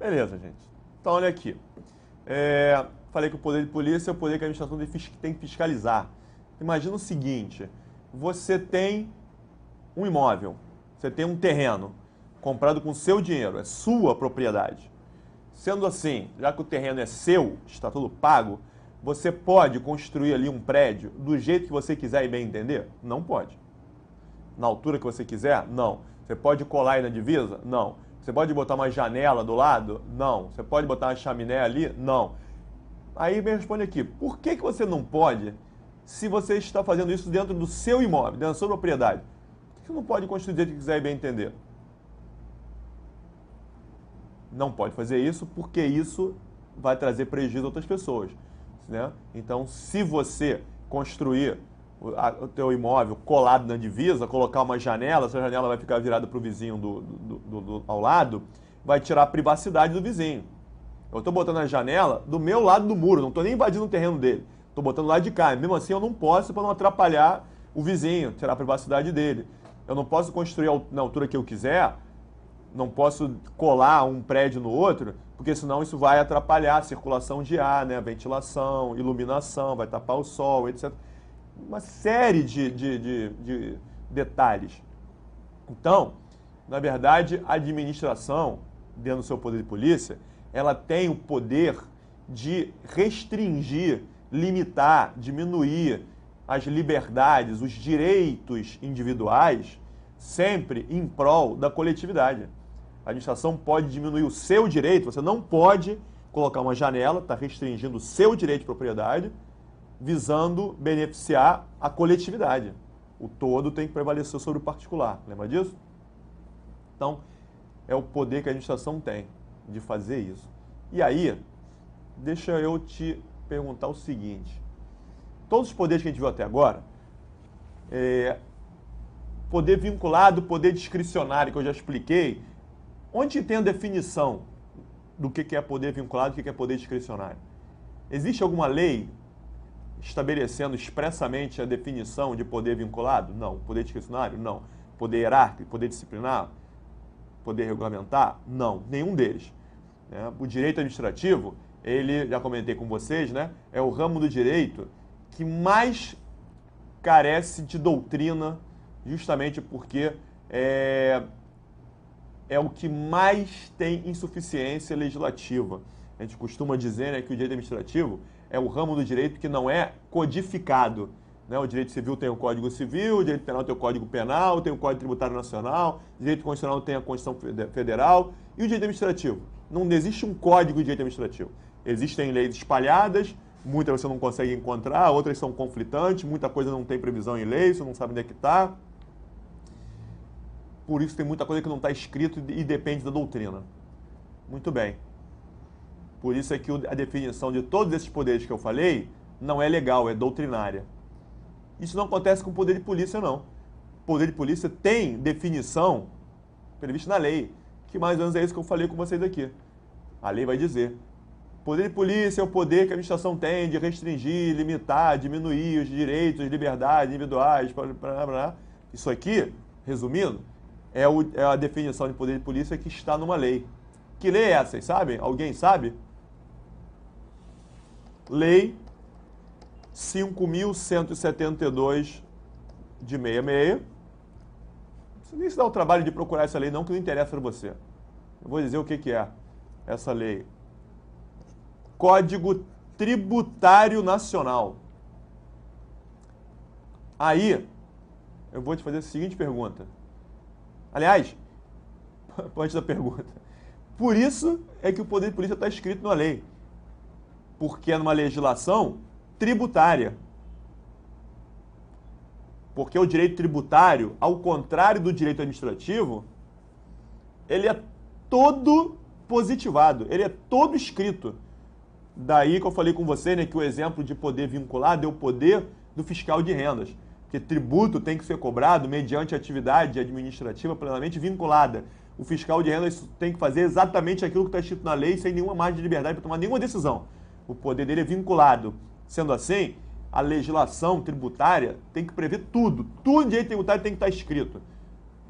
Beleza, gente. Então, olha aqui. Falei que o poder de polícia é o poder que a administração tem que fiscalizar. Imagina o seguinte, você tem um imóvel, você tem um terreno comprado com seu dinheiro, é sua propriedade. Sendo assim, já que o terreno é seu, está tudo pago, você pode construir ali um prédio do jeito que você quiser e bem entender? Não pode. Na altura que você quiser? Não. Você pode colar aí na divisa? Não. Você pode botar uma janela do lado? Não. Você pode botar uma chaminé ali? Não. Aí me responde aqui, por que você não pode, se você está fazendo isso dentro do seu imóvel, dentro da sua propriedade? Por que você não pode construir do jeito que quiser e bem entender? Não pode fazer isso porque isso vai trazer prejuízo a outras pessoas, né? Então, se você construir o teu imóvel colado na divisa, colocar uma janela, essa janela vai ficar virada para o vizinho ao lado, vai tirar a privacidade do vizinho. Eu estou botando a janela do meu lado do muro, não estou nem invadindo o terreno dele, estou botando do lado de cá. Mesmo assim, eu não posso para não atrapalhar o vizinho, tirar a privacidade dele. Eu não posso construir na altura que eu quiser, não posso colar um prédio no outro, porque senão isso vai atrapalhar a circulação de ar, né? A ventilação, iluminação, vai tapar o sol, etc. Uma série de detalhes. Então, na verdade, a administração, dentro do seu poder de polícia, ela tem o poder de restringir, limitar, diminuir as liberdades, os direitos individuais, sempre em prol da coletividade. A administração pode diminuir o seu direito, você não pode colocar uma janela, está restringindo o seu direito de propriedade, visando beneficiar a coletividade. O todo tem que prevalecer sobre o particular. Lembra disso? Então, é o poder que a administração tem de fazer isso. E aí, deixa eu te perguntar o seguinte. Todos os poderes que a gente viu até agora, poder vinculado, poder discricionário, que eu já expliquei, onde tem a definição do que é poder vinculado e o que é poder discricionário? Existe alguma lei estabelecendo expressamente a definição de poder vinculado? Não. Poder discricionário? Não. Poder hierárquico? Poder disciplinar? Poder regulamentar? Não. Nenhum deles. O direito administrativo, ele, já comentei com vocês, né, é o ramo do direito que mais carece de doutrina, justamente porque é o que mais tem insuficiência legislativa. A gente costuma dizer, né, que o direito administrativo é o ramo do direito que não é codificado. Né? O direito civil tem o Código Civil, o direito penal tem o Código Penal, tem o Código Tributário Nacional, o direito constitucional tem a Constituição Federal e o direito administrativo. Não existe um código de direito administrativo. Existem leis espalhadas, muitas você não consegue encontrar, outras são conflitantes, muita coisa não tem previsão em lei, você não sabe onde é que está. Por isso tem muita coisa que não está escrito e depende da doutrina. Muito bem. Por isso é que a definição de todos esses poderes que eu falei não é legal, é doutrinária. Isso não acontece com o poder de polícia, não. O poder de polícia tem definição prevista na lei, que mais ou menos é isso que eu falei com vocês aqui. A lei vai dizer. Poder de polícia é o poder que a administração tem de restringir, limitar, diminuir os direitos, as liberdades individuais. Isso aqui, resumindo, é a definição de poder de polícia que está numa lei. Que lei é essa, vocês sabem? Alguém sabe? Lei 5.172 de 66. Você nem se dá o trabalho de procurar essa lei não, que não interessa para você. Eu vou dizer o que é essa lei. Código Tributário Nacional. Aí, eu vou te fazer a seguinte pergunta. Aliás, antes da pergunta. Por isso é que o poder de polícia está escrito na lei. Porque é numa legislação tributária. Porque o direito tributário, ao contrário do direito administrativo, ele é todo positivado, ele é todo escrito. Daí que eu falei com você, né, que o exemplo de poder vinculado é o poder do fiscal de rendas. Porque tributo tem que ser cobrado mediante atividade administrativa plenamente vinculada. O fiscal de rendas tem que fazer exatamente aquilo que está escrito na lei, sem nenhuma margem de liberdade para tomar nenhuma decisão. O poder dele é vinculado. Sendo assim, a legislação tributária tem que prever tudo. Tudo em direito tributário tem que estar escrito.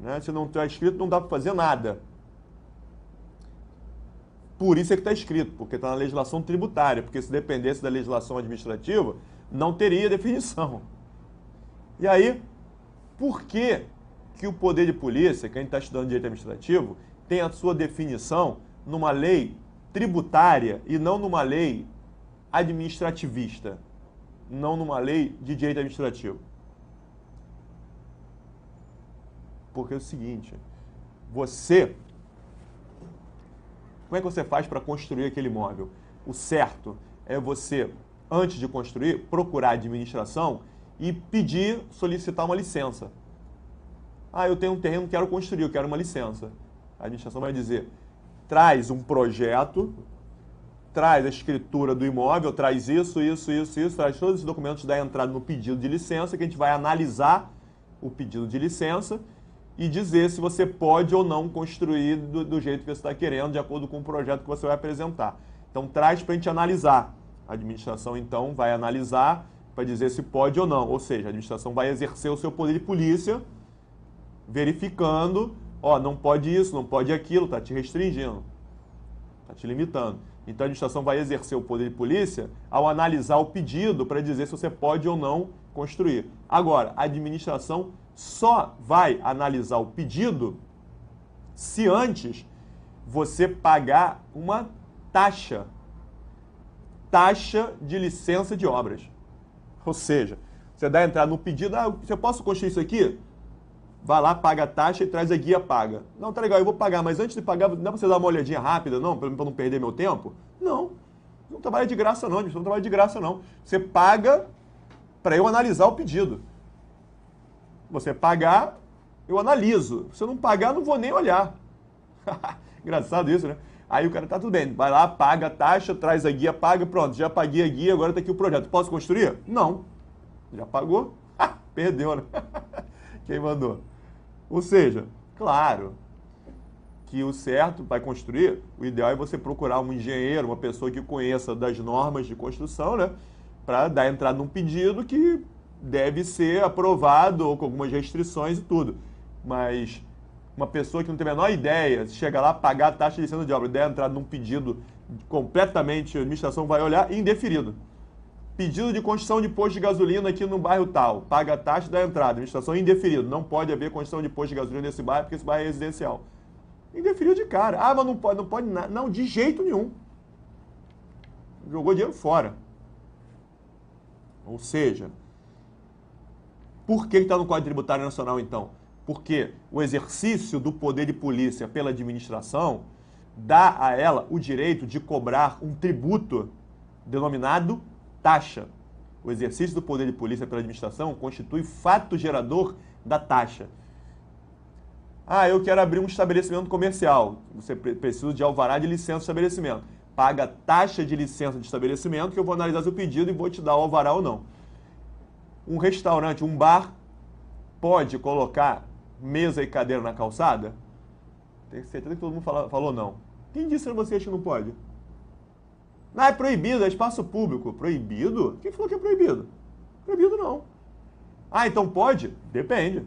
Né? Se não está escrito, não dá para fazer nada. Por isso é que está escrito, porque está na legislação tributária, porque se dependesse da legislação administrativa, não teria definição. E aí, por que o poder de polícia, que a gente está estudando direito administrativo, tem a sua definição numa lei tributária e não numa lei administrativista, não numa lei de direito administrativo? Porque é o seguinte, como é que você faz para construir aquele imóvel? O certo é você, antes de construir, procurar a administração e solicitar uma licença. Ah, eu tenho um terreno, quero construir, eu quero uma licença. A administração vai dizer, traz um projeto, traz a escritura do imóvel, traz isso, traz todos os documentos da entrada no pedido de licença, que a gente vai analisar o pedido de licença e dizer se você pode ou não construir do jeito que você está querendo, de acordo com o projeto que você vai apresentar. Então, traz para a gente analisar. A administração, então, vai analisar para dizer se pode ou não. Ou seja, a administração vai exercer o seu poder de polícia, verificando, não pode isso, não pode aquilo, está te restringindo, está te limitando. Então, a administração vai exercer o poder de polícia ao analisar o pedido para dizer se você pode ou não construir. Agora, a administração só vai analisar o pedido se antes você pagar uma taxa de licença de obras. Ou seja, você dá entrada no pedido, você posso construir isso aqui? Vai lá, paga a taxa e traz a guia paga. Não, tá legal, eu vou pagar, mas antes de pagar, não dá pra você dar uma olhadinha rápida, não? Pra não perder meu tempo? Não. Não trabalha de graça, não. Não trabalha de graça, não. Você paga para eu analisar o pedido. Você pagar, eu analiso. Se eu não pagar, não vou nem olhar. Engraçado isso, né? Aí o cara tá tudo bem, vai lá, paga a taxa, traz a guia, paga, pronto, já paguei a guia, agora tá aqui o projeto. Posso construir? Não. Já pagou? Perdeu, né? Quem mandou? Ou seja, claro que o certo para construir, o ideal é você procurar um engenheiro, uma pessoa que conheça das normas de construção, né? Para dar entrada num pedido que deve ser aprovado ou com algumas restrições e tudo. Mas uma pessoa que não tem a menor ideia, chega lá, pagar a taxa de licença de obra, der entrada num pedido completamente, a administração vai olhar, indeferido. Pedido de construção de posto de gasolina aqui no bairro tal, paga a taxa da entrada, administração indeferido. Não pode haver construção de posto de gasolina nesse bairro, porque esse bairro é residencial. Indeferido de cara. Mas não pode nada. Não, de jeito nenhum. Jogou dinheiro fora. Ou seja, por que está no Código Tributário Nacional, então? Porque o exercício do poder de polícia pela administração dá a ela o direito de cobrar um tributo denominado taxa. O exercício do poder de polícia pela administração constitui fato gerador da taxa. Eu quero abrir um estabelecimento comercial. Você precisa de alvará de licença de estabelecimento. Paga a taxa de licença de estabelecimento que eu vou analisar seu pedido e vou te dar o alvará ou não. Um restaurante, um bar, pode colocar mesa e cadeira na calçada? Tenho certeza que todo mundo falou não. Quem disse a vocês que não pode? É proibido, é espaço público. Proibido? Quem falou que é proibido? Proibido não. Então pode? Depende.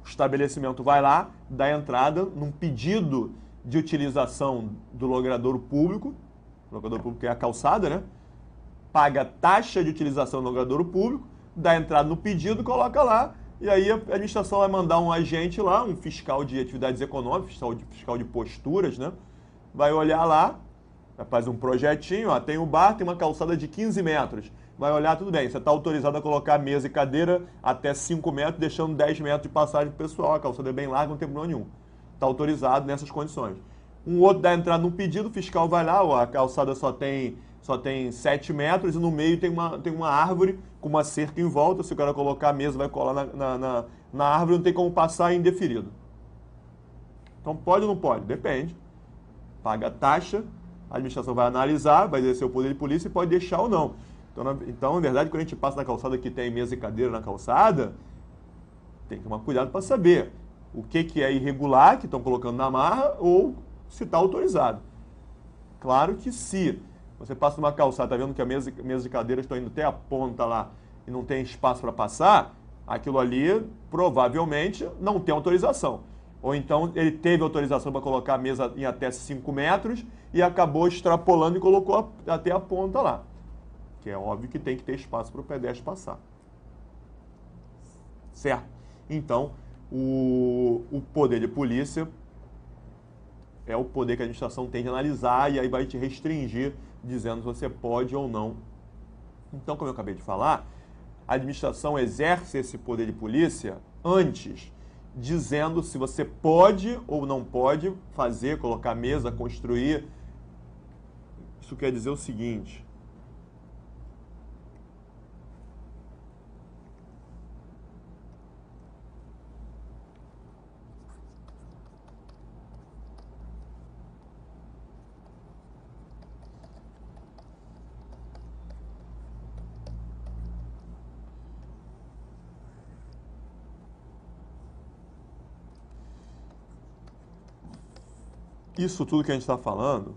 O estabelecimento vai lá, dá entrada num pedido de utilização do logradouro público. O logradouro público é a calçada, né? Paga taxa de utilização do logradouro público, dá entrada no pedido, coloca lá, e aí a administração vai mandar um agente lá, um fiscal de atividades econômicas, fiscal de posturas, né? Vai olhar lá, faz um projetinho, tem o bar, tem uma calçada de 15 metros. Vai olhar, tudo bem, você está autorizado a colocar mesa e cadeira até 5 metros, deixando 10 metros de passagem para o pessoal. A calçada é bem larga, não tem problema nenhum. Está autorizado nessas condições. Um outro dá entrada num pedido, o fiscal vai lá, a calçada só tem 7 metros e no meio tem uma árvore com uma cerca em volta. Se o cara colocar a mesa, vai colar na árvore, não tem como passar, é indeferido. Então pode ou não pode? Depende. Paga a taxa, a administração vai analisar, vai exercer o poder de polícia e pode deixar ou não. Então, na verdade, quando a gente passa na calçada que tem mesa e cadeira na calçada, tem que tomar cuidado para saber o que é irregular, que estão colocando na marra, ou se está autorizado. Claro que se você passa numa calçada, está vendo que a mesa e cadeira estão indo até a ponta lá e não tem espaço para passar, aquilo ali provavelmente não tem autorização. Ou então ele teve autorização para colocar a mesa em até 5 metros e acabou extrapolando e colocou até a ponta lá. Que é óbvio que tem que ter espaço para o pedestre passar. Certo? Então, o poder de polícia é o poder que a administração tem de analisar e aí vai te restringir, dizendo se você pode ou não. Então, como eu acabei de falar, a administração exerce esse poder de polícia antes, dizendo se você pode ou não pode fazer, colocar mesa, construir. Isso quer dizer o seguinte: isso tudo que a gente está falando,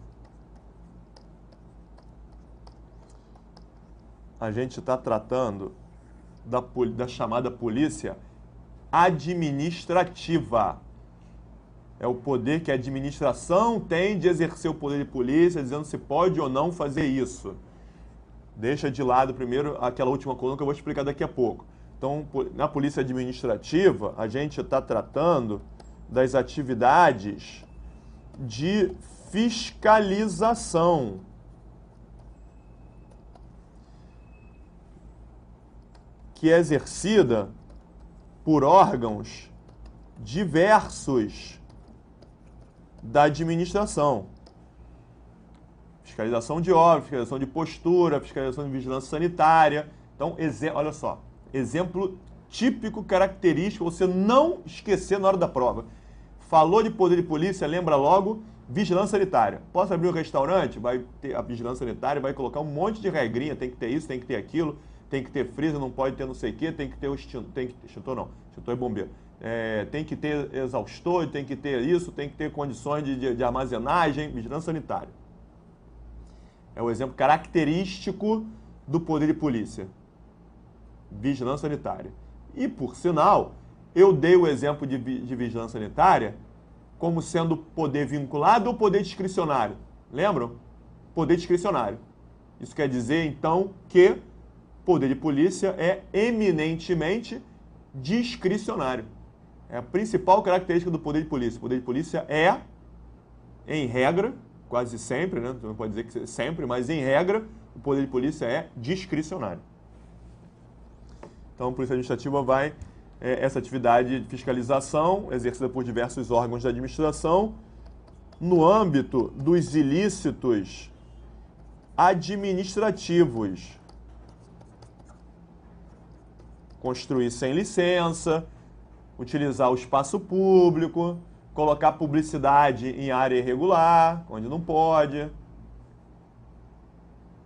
a gente está tratando da chamada polícia administrativa. É o poder que a administração tem de exercer o poder de polícia, dizendo se pode ou não fazer isso. Deixa de lado primeiro aquela última coluna que eu vou explicar daqui a pouco. Então, na polícia administrativa, a gente está tratando das atividades de fiscalização. Que é exercida por órgãos diversos da administração. Fiscalização de obra, fiscalização de postura, fiscalização de vigilância sanitária. Então, olha só, exemplo típico, característico, você não esquecer na hora da prova. Falou de poder de polícia, lembra logo vigilância sanitária. Posso abrir um restaurante? Vai ter a vigilância sanitária, vai colocar um monte de regrinha, tem que ter isso, tem que ter aquilo, tem que ter freezer, não pode ter não sei o quê, tem que ter o extintor é bombeiro. Tem que ter exaustor, tem que ter isso, tem que ter condições de armazenagem, vigilância sanitária. É o exemplo característico do poder de polícia. Vigilância sanitária. E, por sinal, eu dei o exemplo de vigilância sanitária como sendo poder vinculado ou poder discricionário. Lembram? Poder discricionário. Isso quer dizer, então, que poder de polícia é eminentemente discricionário. É a principal característica do poder de polícia. O poder de polícia é, em regra, quase sempre, né? Não pode dizer que sempre, mas em regra, o poder de polícia é discricionário. Então, a polícia administrativa vai essa atividade de fiscalização, exercida por diversos órgãos da administração, no âmbito dos ilícitos administrativos. Construir sem licença, utilizar o espaço público, colocar publicidade em área irregular, onde não pode.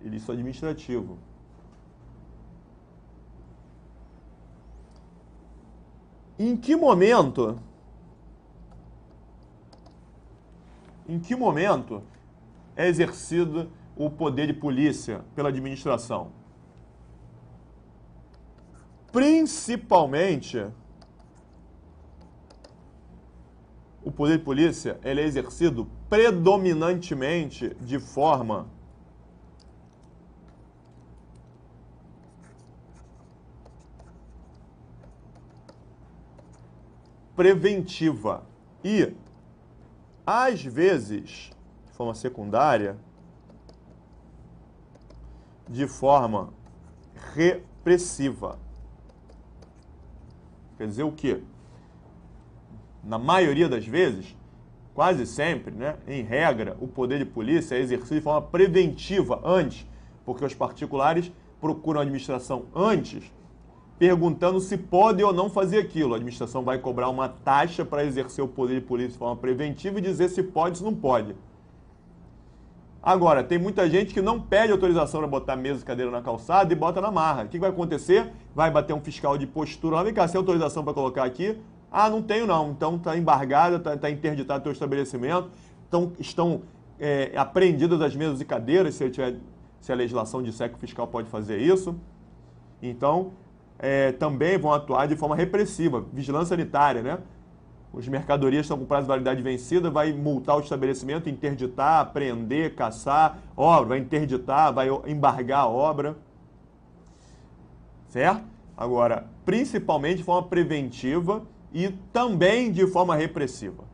Ilícito administrativo. Em que momento é exercido o poder de polícia pela administração? Principalmente, o poder de polícia ele é exercido predominantemente de forma preventiva e, às vezes, de forma secundária, de forma repressiva. Quer dizer o quê? Na maioria das vezes, quase sempre, né, em regra, o poder de polícia é exercido de forma preventiva antes, porque os particulares procuram a administração antes, perguntando se pode ou não fazer aquilo. A administração vai cobrar uma taxa para exercer o poder de polícia de forma preventiva e dizer se pode ou se não pode. Agora, tem muita gente que não pede autorização para botar mesa e cadeira na calçada e bota na marra. O que vai acontecer? Vai bater um fiscal de postura lá, vem cá, sem autorização para colocar aqui? Ah, não tenho não. Então está embargado, está interditado o teu estabelecimento. Então estão apreendidas as mesas e cadeiras, se a legislação disser que o fiscal pode fazer isso. Então, também vão atuar de forma repressiva, vigilância sanitária, né? As mercadorias estão com prazo de validade vencida, vai multar o estabelecimento, interditar, apreender, caçar, obra, vai interditar, vai embargar a obra. Certo? Agora, principalmente de forma preventiva e também de forma repressiva.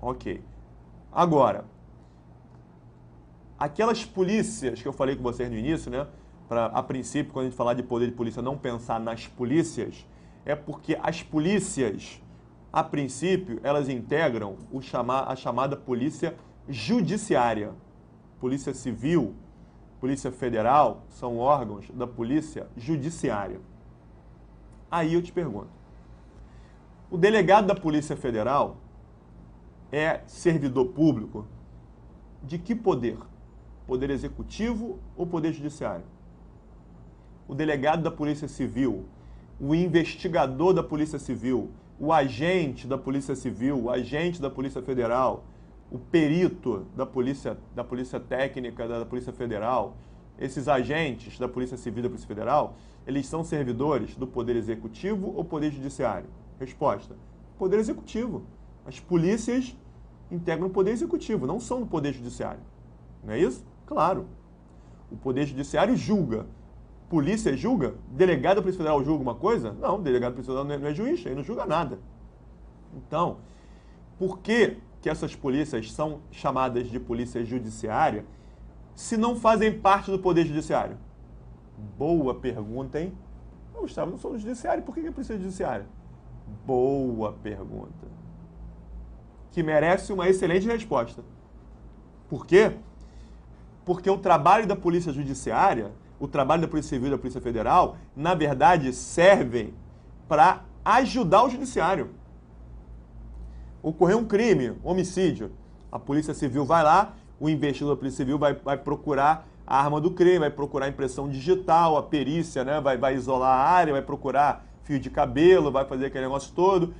Ok. Agora, aquelas polícias que eu falei com vocês no início, né? Para, a princípio, quando a gente falar de poder de polícia, não pensar nas polícias, é porque as polícias, a princípio, elas integram a chamada polícia judiciária. Polícia Civil, Polícia Federal, são órgãos da polícia judiciária. Aí eu te pergunto, o delegado da Polícia Federal é servidor público de que poder? Poder executivo ou poder judiciário? O delegado da Polícia Civil, o investigador da Polícia Civil, o agente da Polícia Civil, o agente da Polícia Federal, o perito da Polícia Técnica da Polícia Federal, esses agentes da Polícia Civil e da Polícia Federal, eles são servidores do Poder Executivo ou Poder Judiciário? Resposta: Poder Executivo. As polícias integram o Poder Executivo, não são do Poder Judiciário. Não é isso? Claro. O Poder Judiciário julga. Polícia julga? Delegado da Polícia Federal julga uma coisa? Não, o delegado da Polícia Federal não é juiz, ele não julga nada. Então, por que essas polícias são chamadas de polícia judiciária se não fazem parte do Poder Judiciário? Boa pergunta, hein? Não, Gustavo, não sou do Judiciário, por que é polícia judiciária? Boa pergunta. Que merece uma excelente resposta. Por quê? Porque o trabalho da Polícia Judiciária, o trabalho da Polícia Civil e da Polícia Federal, na verdade, servem para ajudar o Judiciário. Ocorreu um crime, um homicídio. A Polícia Civil vai lá, o investigador da Polícia Civil vai procurar a arma do crime, vai procurar a impressão digital, a perícia, né? vai isolar a área, vai procurar fio de cabelo, vai fazer aquele negócio todo.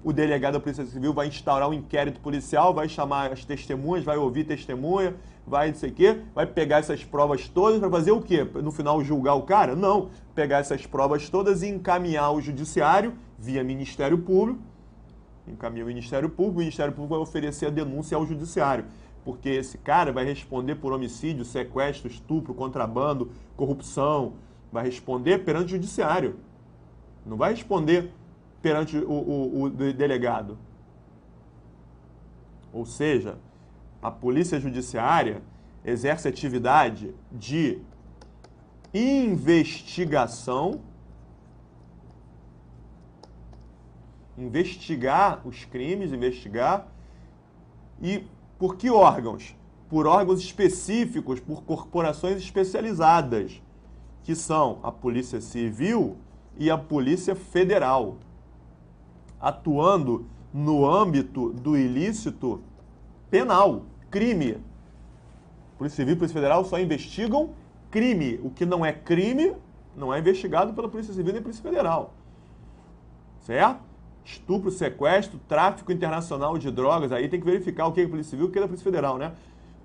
O delegado da Polícia Civil vai instaurar um inquérito policial, vai chamar as testemunhas, vai ouvir testemunha, vai não sei o quê, vai pegar essas provas todas para fazer o quê? No final julgar o cara? Não. Pegar essas provas todas e encaminhar ao Judiciário via Ministério Público. Encaminha o Ministério Público vai oferecer a denúncia ao Judiciário. Porque esse cara vai responder por homicídio, sequestro, estupro, contrabando, corrupção. Vai responder perante o Judiciário. Não vai responder perante o delegado. Ou seja, a Polícia Judiciária exerce atividade de investigação, investigar os crimes, e por que órgãos? Por órgãos específicos, por corporações especializadas, que são a Polícia Civil e a Polícia Federal, atuando no âmbito do ilícito penal, crime. Polícia Civil e Polícia Federal só investigam crime. O que não é crime não é investigado pela Polícia Civil nem Polícia Federal. Certo? Estupro, sequestro, tráfico internacional de drogas, aí tem que verificar o que é Polícia Civil e o que é da Polícia Federal, né?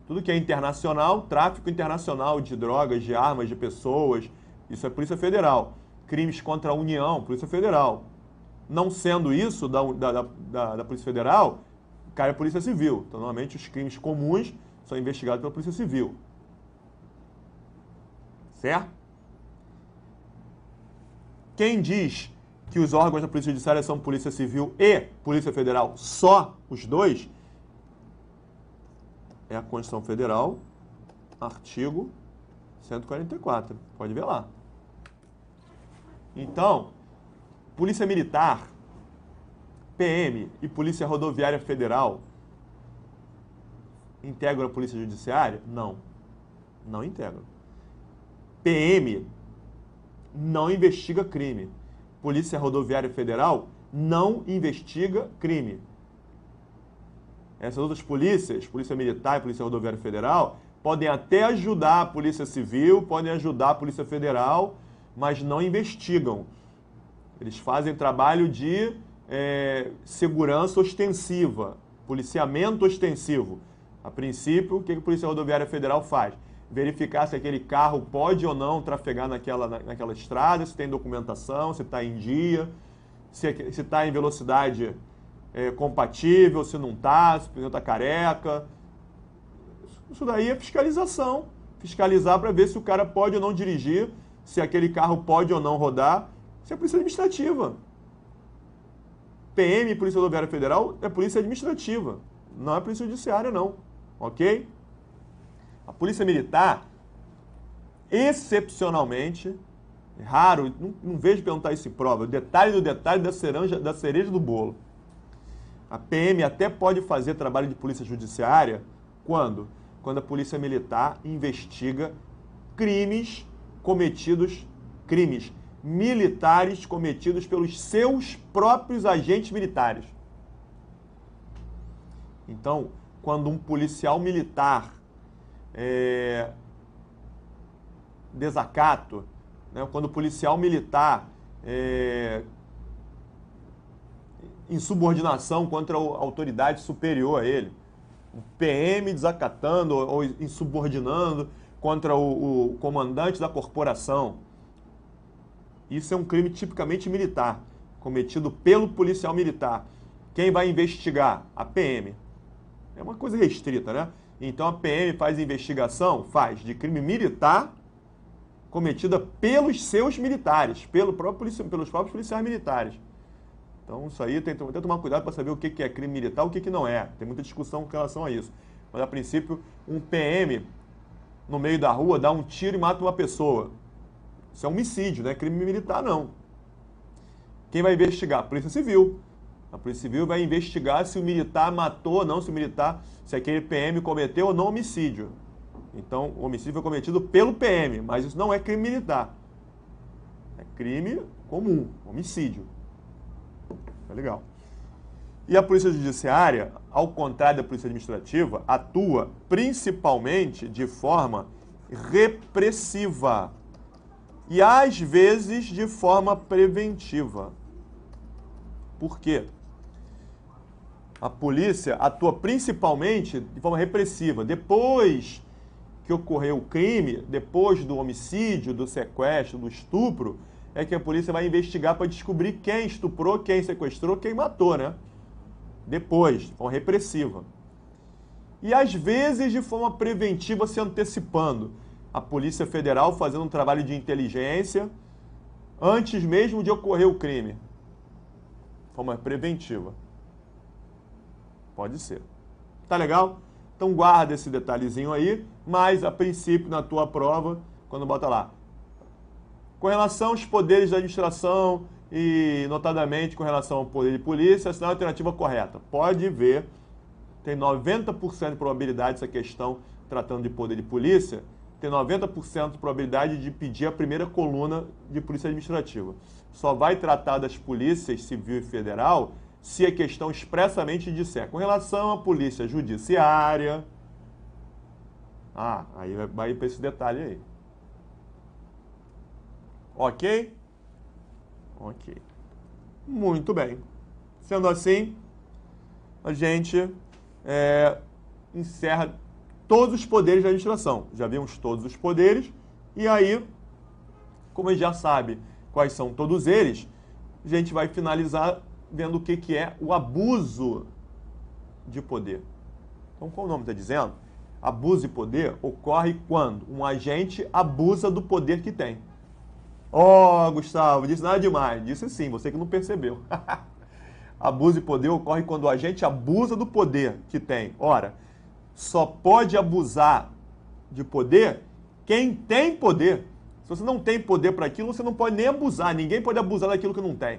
Tudo que é internacional, tráfico internacional de drogas, de armas, de pessoas, isso é Polícia Federal. Crimes contra a União, Polícia Federal. Não sendo isso da Polícia Federal, cai a Polícia Civil. Então, normalmente, os crimes comuns são investigados pela Polícia Civil. Certo? Quem diz que os órgãos da Polícia Judiciária são Polícia Civil e Polícia Federal, só os dois, é a Constituição Federal, artigo 144. Pode ver lá. Então, Polícia Militar, PM e Polícia Rodoviária Federal integram a Polícia Judiciária? Não. Não integram. PM não investiga crime. Polícia Rodoviária Federal não investiga crime. Essas outras polícias, Polícia Militar e Polícia Rodoviária Federal, podem até ajudar a Polícia Civil, podem ajudar a Polícia Federal, mas não investigam. Eles fazem trabalho de segurança ostensiva, policiamento ostensivo. A princípio, o que a Polícia Rodoviária Federal faz? Verificar se aquele carro pode ou não trafegar naquela estrada, se tem documentação, se está em dia, se está em velocidade compatível, se não está, se o pneu está careca. Isso daí é fiscalização. Fiscalizar para ver se o cara pode ou não dirigir, se aquele carro pode ou não rodar. Isso é polícia administrativa. PM, Polícia Rodoviária Federal, é polícia administrativa. Não é polícia judiciária, não. Ok? A polícia militar, excepcionalmente, raro, não vejo perguntar isso em prova, o detalhe do detalhe da cereja do bolo. A PM até pode fazer trabalho de polícia judiciária quando? Quando a polícia militar investiga crimes militares cometidos pelos seus próprios agentes militares. Então, quando um policial militar desacato, né, quando o policial militar insubordinação contra a autoridade superior a ele, o PM desacatando ou insubordinando contra o comandante da corporação. Isso é um crime tipicamente militar, cometido pelo policial militar. Quem vai investigar? A PM. É uma coisa restrita, né? Então a PM faz investigação, faz de crime militar cometida pelos seus militares, pelos próprios policiais militares. Então isso aí tem que tomar cuidado para saber o que é crime militar e o que não é. Tem muita discussão com relação a isso. Mas a princípio, um PM no meio da rua dá um tiro e mata uma pessoa. Isso é homicídio, não é crime militar, não. Quem vai investigar? A Polícia Civil. A Polícia Civil vai investigar se o militar matou ou não, se aquele PM cometeu ou não homicídio. Então, o homicídio foi cometido pelo PM, mas isso não é crime militar. É crime comum, homicídio. Tá legal. E a Polícia Judiciária, ao contrário da Polícia Administrativa, atua principalmente de forma repressiva e, às vezes, de forma preventiva. Por quê? A polícia atua principalmente de forma repressiva. Depois que ocorreu o crime, depois do homicídio, do sequestro, do estupro, é que a polícia vai investigar para descobrir quem estuprou, quem sequestrou, quem matou, né? Depois, de forma repressiva. E às vezes de forma preventiva, se antecipando. A Polícia Federal fazendo um trabalho de inteligência antes mesmo de ocorrer o crime. De forma preventiva. Pode ser. Tá legal? Então guarda esse detalhezinho aí, mas a princípio na tua prova, quando bota lá, com relação aos poderes da administração e notadamente com relação ao poder de polícia, assinar a alternativa correta. Pode ver, tem 90% de probabilidade essa questão tratando de poder de polícia, tem 90% de probabilidade de pedir a primeira coluna de polícia administrativa. Só vai tratar das polícias civil e federal se a questão expressamente disser com relação à polícia judiciária. Aí vai para esse detalhe aí. Ok? Ok. Muito bem. Sendo assim, a gente encerra todos os poderes da administração. Já vimos todos os poderes. E aí, como a gente já sabe quais são todos eles, a gente vai finalizar vendo o que é o abuso de poder. Então, como o nome está dizendo, abuso de poder ocorre quando um agente abusa do poder que tem. Gustavo, disse nada demais. Disse sim, você que não percebeu. Abuso de poder ocorre quando o agente abusa do poder que tem. Ora, só pode abusar de poder quem tem poder. Se você não tem poder para aquilo, você não pode nem abusar. Ninguém pode abusar daquilo que não tem.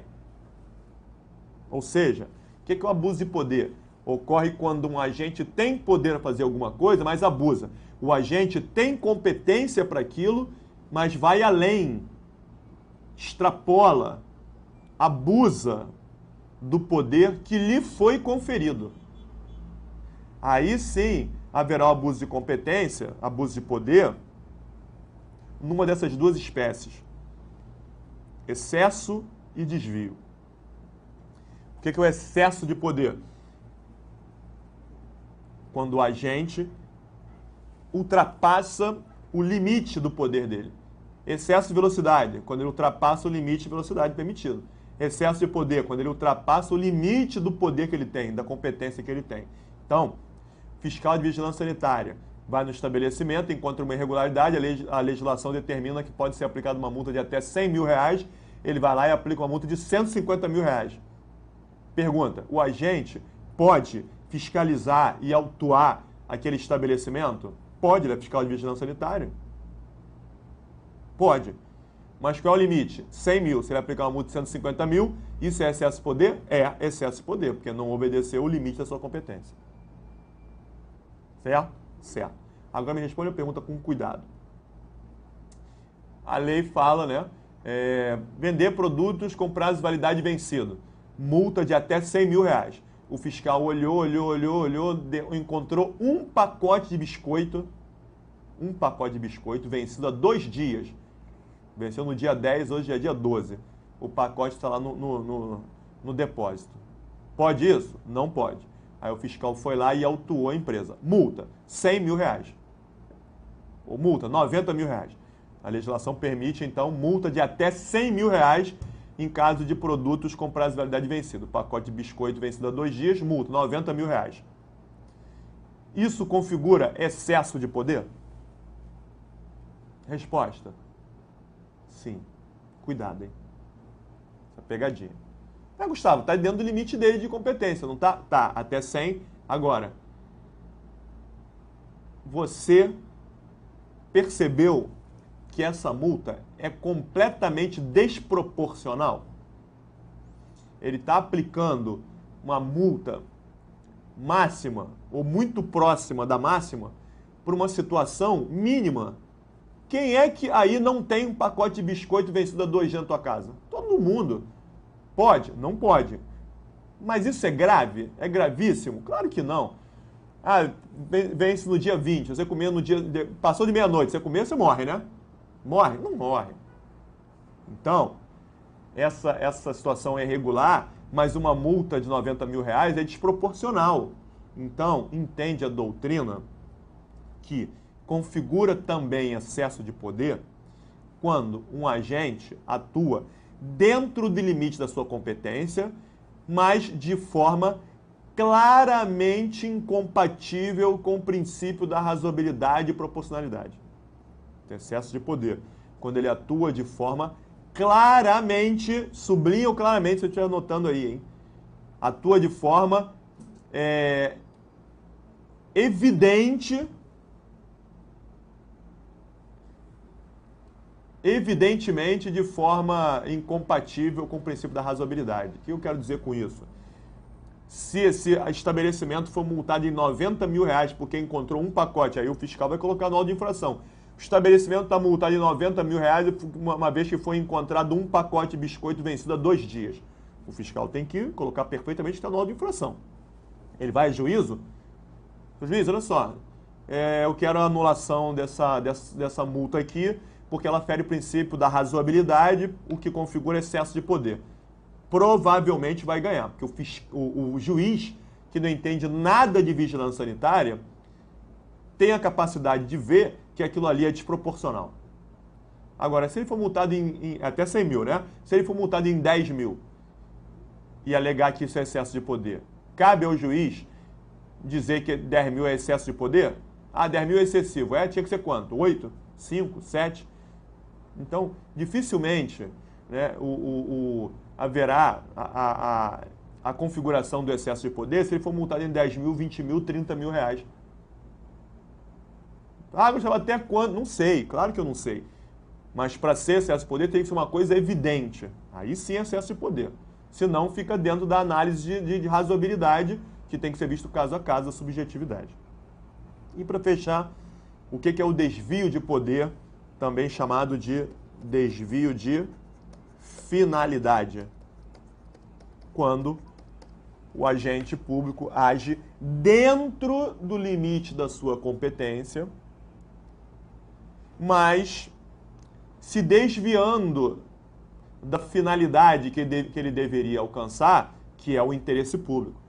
Ou seja, o que é o abuso de poder? Ocorre quando um agente tem poder para fazer alguma coisa, mas abusa. O agente tem competência para aquilo, mas vai além, extrapola, abusa do poder que lhe foi conferido. Aí sim haverá o abuso de competência, abuso de poder, numa dessas duas espécies: excesso e desvio. O que é o excesso de poder? Quando o agente ultrapassa o limite do poder dele. Excesso de velocidade, quando ele ultrapassa o limite de velocidade permitido. Excesso de poder, quando ele ultrapassa o limite do poder que ele tem, da competência que ele tem. Então, fiscal de vigilância sanitária vai no estabelecimento, encontra uma irregularidade, a legislação determina que pode ser aplicada uma multa de até R$100.000, ele vai lá e aplica uma multa de R$150.000. Pergunta, o agente pode fiscalizar e autuar aquele estabelecimento? Pode, ele é fiscal de vigilância sanitária. Pode. Mas qual é o limite? 100 mil. Se ele aplicar uma multa de 150 mil, isso é excesso de poder? É excesso de poder, porque não obedeceu o limite da sua competência. Certo? Certo. Agora me responde a pergunta com cuidado. A lei fala, né? Vender produtos com prazo de validade vencido. Multa de até R$100.000. O fiscal olhou, encontrou um pacote de biscoito vencido há 2 dias. Venceu no dia 10, hoje é dia 12. O pacote está lá no depósito. Pode isso? Não pode. Aí o fiscal foi lá e autuou a empresa. Multa, R$100.000. Ou multa, R$90.000. A legislação permite, então, multa de até R$100.000 em caso de produtos com prazo de validade vencido. Pacote de biscoito vencido há 2 dias, multa, R$90.000. Isso configura excesso de poder? Resposta. Sim. Cuidado, hein? Essa pegadinha. Gustavo, tá dentro do limite dele de competência, não tá? Tá, até 100. Agora, você percebeu que essa multa é completamente desproporcional? Ele está aplicando uma multa máxima ou muito próxima da máxima por uma situação mínima. Quem é que aí não tem um pacote de biscoito vencido há 2 dias na tua casa? Todo mundo. Pode? Não pode. Mas isso é grave? É gravíssimo? Claro que não. Vence no dia 20, você comeu no dia... Passou de meia-noite, você comeu, você morre, né? Morre? Não morre. Então, essa situação é irregular, mas uma multa de R$90.000 é desproporcional. Então, entende a doutrina que configura também excesso de poder quando um agente atua dentro do limite da sua competência, mas de forma claramente incompatível com o princípio da razoabilidade e proporcionalidade. Excesso de poder. Quando ele atua de forma claramente, sublinha o claramente, se eu estiver anotando aí, hein? Atua de forma evidentemente de forma incompatível com o princípio da razoabilidade. O que eu quero dizer com isso? Se esse estabelecimento for multado em R$90.000 porque encontrou um pacote, aí o fiscal vai colocar no auto de infração. O estabelecimento está multado em R$90.000 uma vez que foi encontrado um pacote de biscoito vencido há 2 dias. O fiscal tem que colocar perfeitamente que está no auto de infração. Ele vai a juízo? Juiz, olha só, eu quero a anulação dessa multa aqui, porque ela fere o princípio da razoabilidade, o que configura excesso de poder. Provavelmente vai ganhar, porque o juiz, que não entende nada de vigilância sanitária, tem a capacidade de ver que aquilo ali é desproporcional. Agora, se ele for multado em até 100 mil, né? Se ele for multado em 10 mil e alegar que isso é excesso de poder, cabe ao juiz dizer que 10 mil é excesso de poder? 10 mil é excessivo. Tinha que ser quanto? 8? 5? 7? Então, dificilmente, né, haverá a configuração do excesso de poder se ele for multado em 10 mil, 20 mil, 30 mil reais. Gustavo, até quando? Não sei, claro que eu não sei. Mas para ser excesso de poder tem que ser uma coisa evidente. Aí sim é excesso de poder. Senão fica dentro da análise de razoabilidade, que tem que ser visto caso a caso, a subjetividade. E para fechar, o que é o desvio de poder, também chamado de desvio de finalidade? Quando o agente público age dentro do limite da sua competência, mas se desviando da finalidade que ele deveria alcançar, que é o interesse público.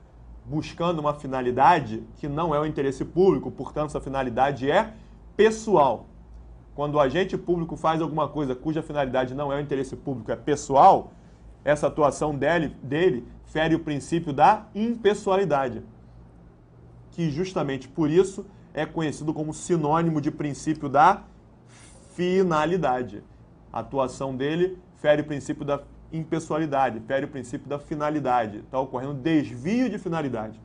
Buscando uma finalidade que não é o interesse público, portanto, essa finalidade é pessoal. Quando o agente público faz alguma coisa cuja finalidade não é o interesse público, é pessoal, essa atuação dele fere o princípio da impessoalidade, que justamente por isso é conhecido como sinônimo de princípio da finalidade. A atuação dele fere o princípio da impessoalidade, fere o princípio da finalidade. Está ocorrendo desvio de finalidade.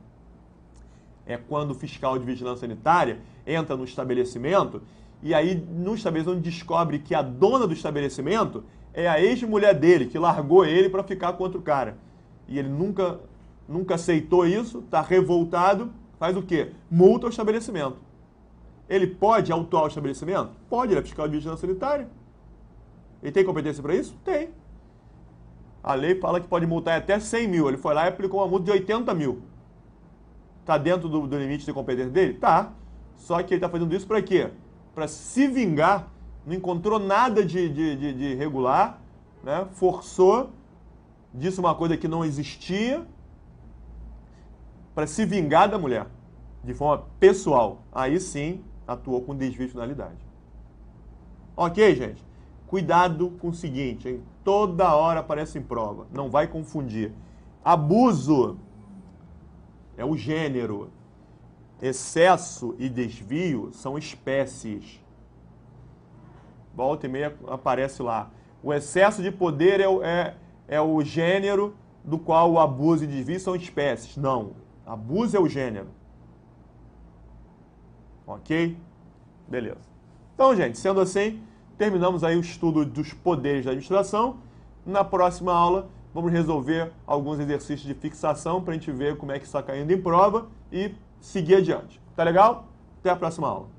É quando o fiscal de vigilância sanitária entra no estabelecimento e aí no estabelecimento descobre que a dona do estabelecimento é a ex-mulher dele, que largou ele para ficar com outro cara. E ele nunca aceitou isso, está revoltado, faz o quê? Multa o estabelecimento. Ele pode autuar o estabelecimento? Pode, ele é fiscal de vigilância sanitária. Ele tem competência para isso? Tem. A lei fala que pode multar até 100 mil. Ele foi lá e aplicou uma multa de 80 mil. Está dentro do limite de competência dele? Tá. Só que ele está fazendo isso para quê? Para se vingar. Não encontrou nada de irregular, né? Forçou, disse uma coisa que não existia, para se vingar da mulher, de forma pessoal. Aí sim, atuou com desvio de finalidade. Ok, gente? Cuidado com o seguinte, hein? Toda hora aparece em prova. Não vai confundir. Abuso é o gênero. Excesso e desvio são espécies. Volta e meia aparece lá. O excesso de poder é o gênero do qual o abuso e desvio são espécies. Não. Abuso é o gênero. Ok? Beleza. Então, gente, sendo assim, terminamos aí o estudo dos poderes da administração. Na próxima aula, vamos resolver alguns exercícios de fixação para a gente ver como é que está caindo em prova e seguir adiante. Tá legal? Até a próxima aula.